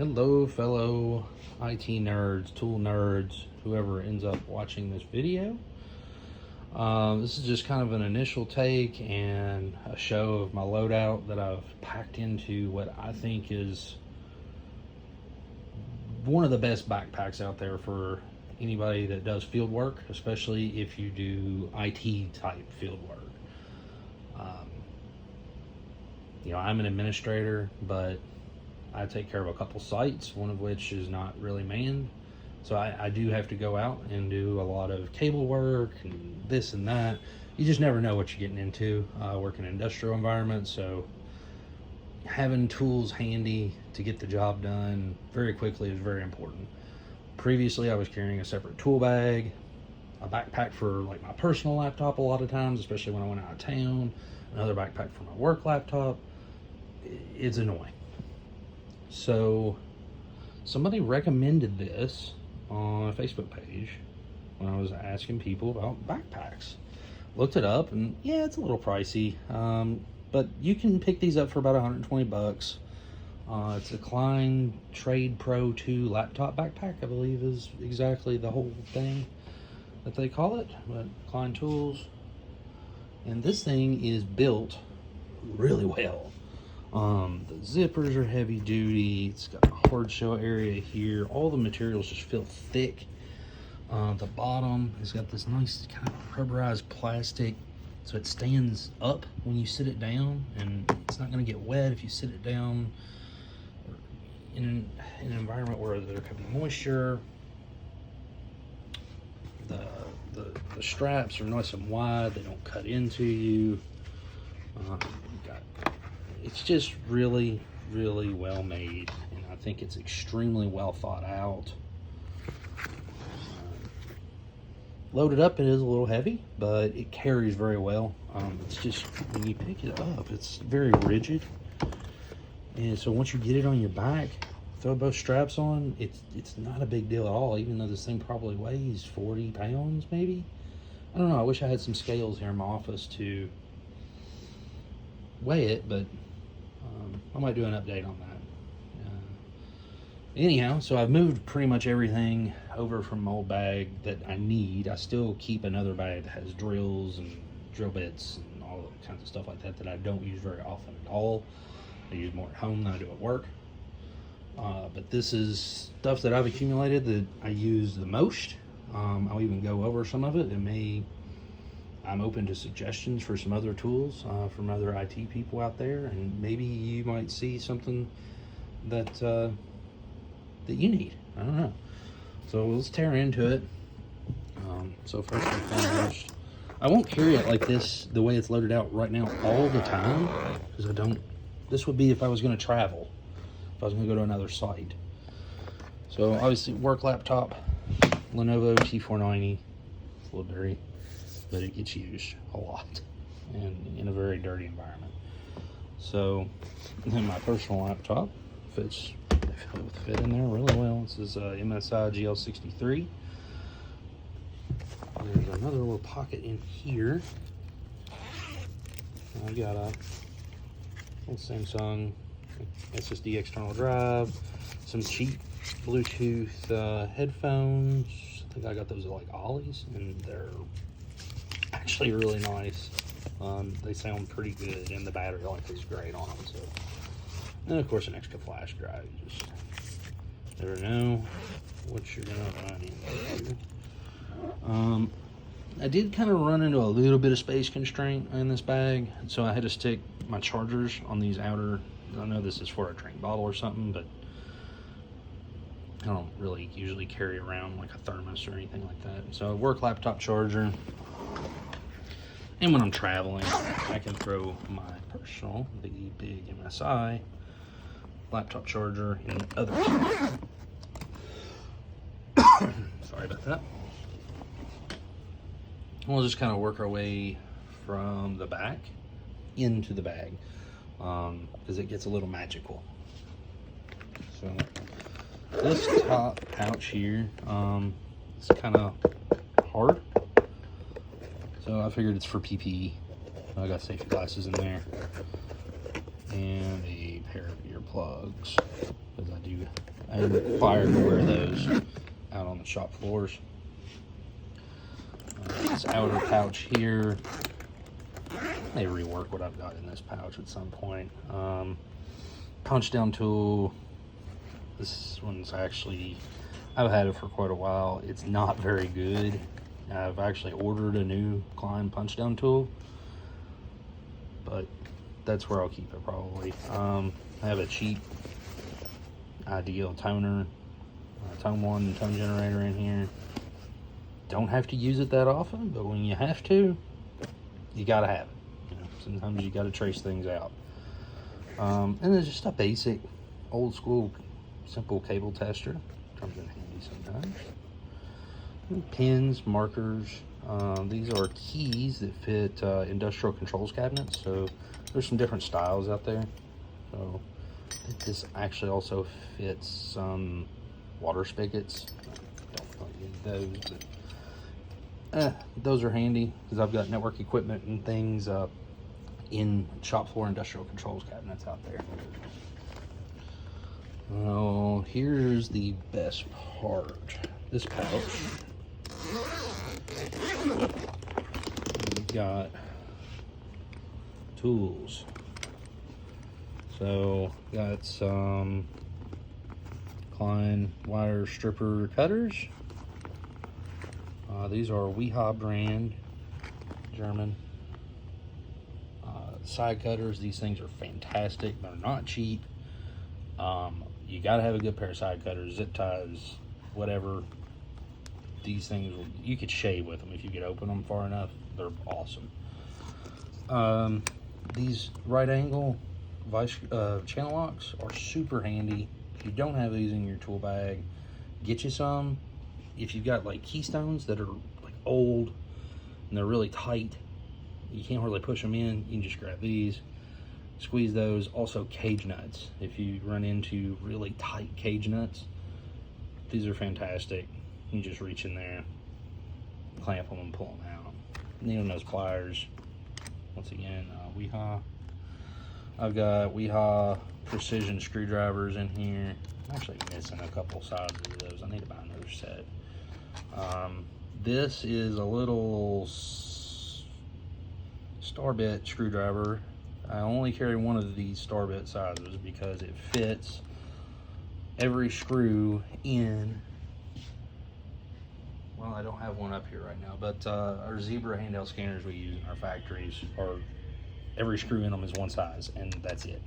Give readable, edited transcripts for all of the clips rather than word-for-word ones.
Hello, fellow IT nerds, tool nerds, whoever ends up watching this video. This is just kind of an initial take and a show of my loadout that I've packed into what I think is one of the best backpacks out there for anybody that does field work, especially if you do IT type field work. I'm an administrator, but I take care of a couple sites, one of which is not really manned. So I do have to go out and do a lot of cable work and this and that. You just never know what you're getting into. I work in an industrial environment, so having tools handy to get the job done very quickly is very important. Previously, I was carrying a separate tool bag, a backpack for like my personal laptop a lot of times, especially when I went out of town, another backpack for my work laptop. It's annoying. So somebody recommended this on a Facebook page when I was asking people about backpacks. Looked it up, and yeah, it's a little pricey, but you can pick these up for about 120 bucks. It's a Klein Trade Pro 2 laptop backpack, I believe is exactly the whole thing that they call it, but Klein tools. And this thing is built really well. The zippers are heavy duty. It's got a hard shell area here. All the materials just feel thick. The bottom has got this nice kind of rubberized plastic, so it stands up when you sit it down, and it's not going to get wet if you sit it down in an environment where there could be moisture. The straps are nice and wide. They don't cut into you. It's just really, really well made, and I think it's extremely well thought out. Loaded up, it is a little heavy, but it carries very well. It's just, when you pick it up, it's very rigid. And so once you get it on your back, throw both straps on, it's not a big deal at all, even though this thing probably weighs 40 pounds, maybe. I don't know, I wish I had some scales here in my office to weigh it, but I might do an update on that. Anyhow, so I've moved pretty much everything over from my old bag that I need. I still keep another bag that has drills and drill bits and all kinds of stuff like that I don't use very often at all. I use more at home than I do at work. But this is stuff that I've accumulated that I use the most. I'll even go over some of it. I'm open to suggestions for some other tools from other IT people out there, and maybe you might see something that you need. I don't know. So let's tear into it. So first and foremost, I won't carry it like this, the way it's loaded out right now, all the time, because I don't. This would be if I was going to travel, if I was going to go to another site. So obviously, work laptop, Lenovo T490. It's a little dirty, but it gets used a lot and in a very dirty environment. So then my personal laptop fits in there really well. This is a MSI GL63. There's another little pocket in here. I got a little Samsung SSD external drive, some cheap Bluetooth headphones. I think I got those at like Ollie's, and they're actually really nice. They sound pretty good, and the battery life is great on them. So, and of course, an extra flash drive. You just never know what you're gonna run into. I did kind of run into a little bit of space constraint in this bag, so I had to stick my chargers on these outer. I know this is for a drink bottle or something, but I don't really usually carry around like a thermos or anything like that. So a work laptop charger. And when I'm traveling, I can throw my personal, the big MSI laptop charger in the other. Sorry about that. We'll just kind of work our way from the back into the bag, because it gets a little magical. So this top pouch here, it's kind of hard. So I figured it's for PPE. I got safety glasses in there and a pair of earplugs. because I am required to wear those out on the shop floors. This outer pouch here, I may rework what I've got in this pouch at some point. Punch down tool. This one's actually, I've had it for quite a while. It's not very good. I've actually ordered a new Klein punch down tool, but that's where I'll keep it probably. I have a cheap Ideal toner, tone 1 tone generator in here. Don't have to use it that often, but when you have to, you gotta have it. You know, sometimes you gotta trace things out. And there's just a basic, old school, simple cable tester. Comes in handy sometimes. And pins, markers. These are keys that fit industrial controls cabinets. So there's some different styles out there. So I think this actually also fits some water spigots. I don't really need those, but those are handy because I've got network equipment and things in shop floor industrial controls cabinets out there. Oh, here's the best part. This pouch. We've got tools. So got some Klein wire stripper cutters. These are Weha brand, German. Side cutters. These things are fantastic. They're not cheap. You gotta have a good pair of side cutters, zip ties, whatever. These things, you could shave with them if you could open them far enough. They're awesome. These right angle vice channel locks are super handy. If you don't have these in your tool bag, get you some. If you've got like keystones that are like old and they're really tight, you can't really push them in, you can just grab these, squeeze those. Also cage nuts. If you run into really tight cage nuts, these are fantastic. You just reach in there, clamp them and pull them out. Needle nose pliers. Once again, Weha. I've got Weha precision screwdrivers in here. I'm actually missing a couple sizes of those. I need to buy another set. This is a little star bit screwdriver. I only carry one of these star bit sizes because it fits every screw in. Well, I don't have one up here right now, but our Zebra handheld scanners we use in our factories are, every screw in them is one size, and that's it.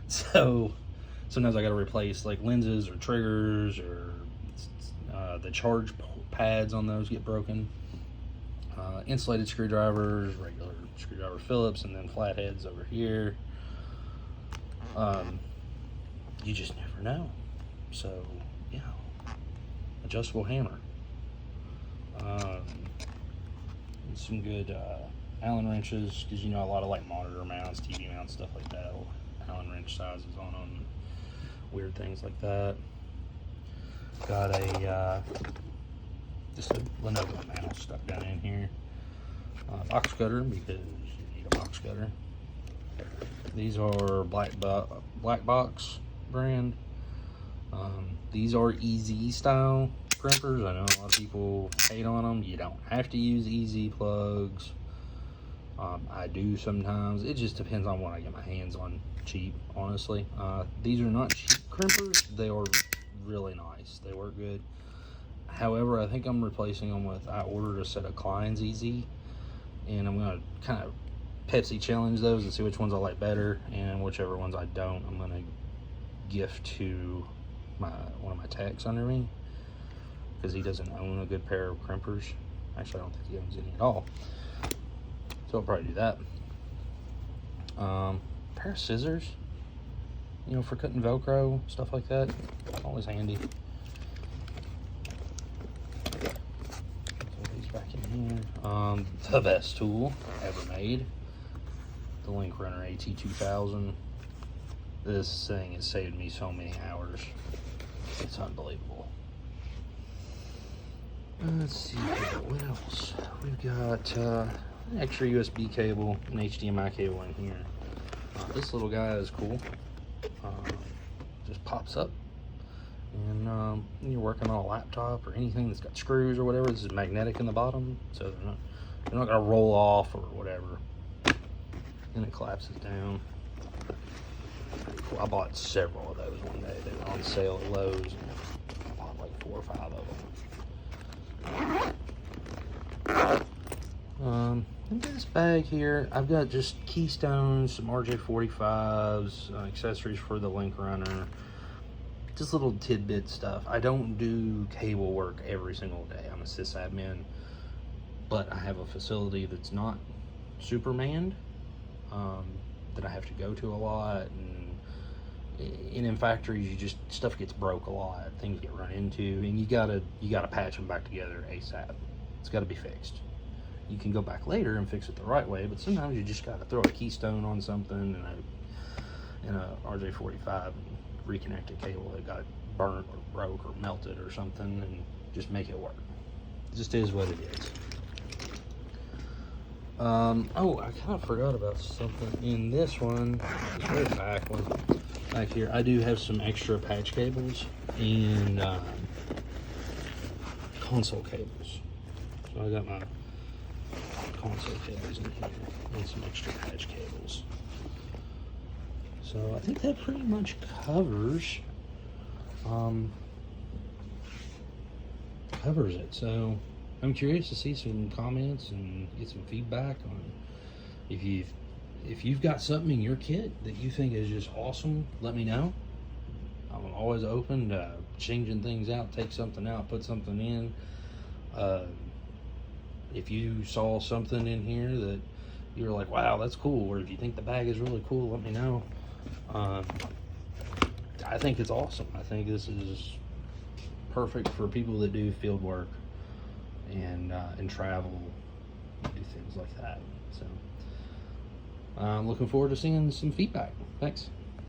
So sometimes I got to replace like lenses or triggers, or the charge pads on those get broken. Insulated screwdrivers, regular screwdriver Phillips, and then flatheads over here. You just never know. So yeah, adjustable hammer. Some good Allen wrenches, because you know a lot of like monitor mounts, TV mounts, stuff like that. Allen wrench sizes on them, weird things like that. Got a just a Lenovo mouse stuck down in here. Box cutter, because you need a box cutter. These are Black Box brand. These are EZ style crimpers. I know a lot of people hate on them. You don't have to use EZ plugs. I do sometimes. It just depends on what I get my hands on cheap, honestly. These are not cheap crimpers. They are really nice. They work good. However, I think I'm replacing them with, I ordered a set of Klein's EZ, and I'm going to kind of Pepsi challenge those and see which ones I like better, and whichever ones I don't, I'm going to gift to one of my techs under me, because he doesn't own a good pair of crimpers. Actually, I don't think he owns any at all, so I'll probably do that. Pair of scissors, you know, for cutting Velcro, stuff like that. Always handy. Throw these back in here. The best tool ever made, the Link Runner AT2000. This thing has saved me so many hours. It's unbelievable. Let's see here, what else? We've got an extra USB cable, an HDMI cable in here. This little guy is cool. Just pops up And you're working on a laptop or anything that's got screws or whatever, this is magnetic in the bottom, so they're not gonna roll off or whatever. And it collapses down. Pretty cool. I bought several of those one day. They were on sale at Lowe's. And I bought like 4 or 5 of them. In this bag here, I've got just keystones, some RJ45s, accessories for the link runner, just little tidbit stuff. I don't do cable work every single day. I'm a sysadmin, but I have a facility that's not super manned, that I have to go to a lot, and in factories, stuff gets broke a lot, things get run into, and you gotta patch them back together ASAP. It's gotta be fixed. You can go back later and fix it the right way, but sometimes you just gotta throw a keystone on something and a RJ45 and reconnect a cable that got burnt or broke or melted or something, and just make it work. It just is what it is. Oh, I kind of forgot about something in this one. It's way back here. I do have some extra patch cables and console cables. So I got my console cables in here and some extra patch cables. So I think that pretty much covers it. So I'm curious to see some comments and get some feedback on if you've got something in your kit that you think is just awesome. Let me know. I'm always open to changing things out, take something out, put something in. If you saw something in here that you're like, wow, that's cool, or if you think the bag is really cool, let me know. I think it's awesome. I think this is perfect for people that do field work and travel, do things like that. So I'm looking forward to seeing some feedback. Thanks.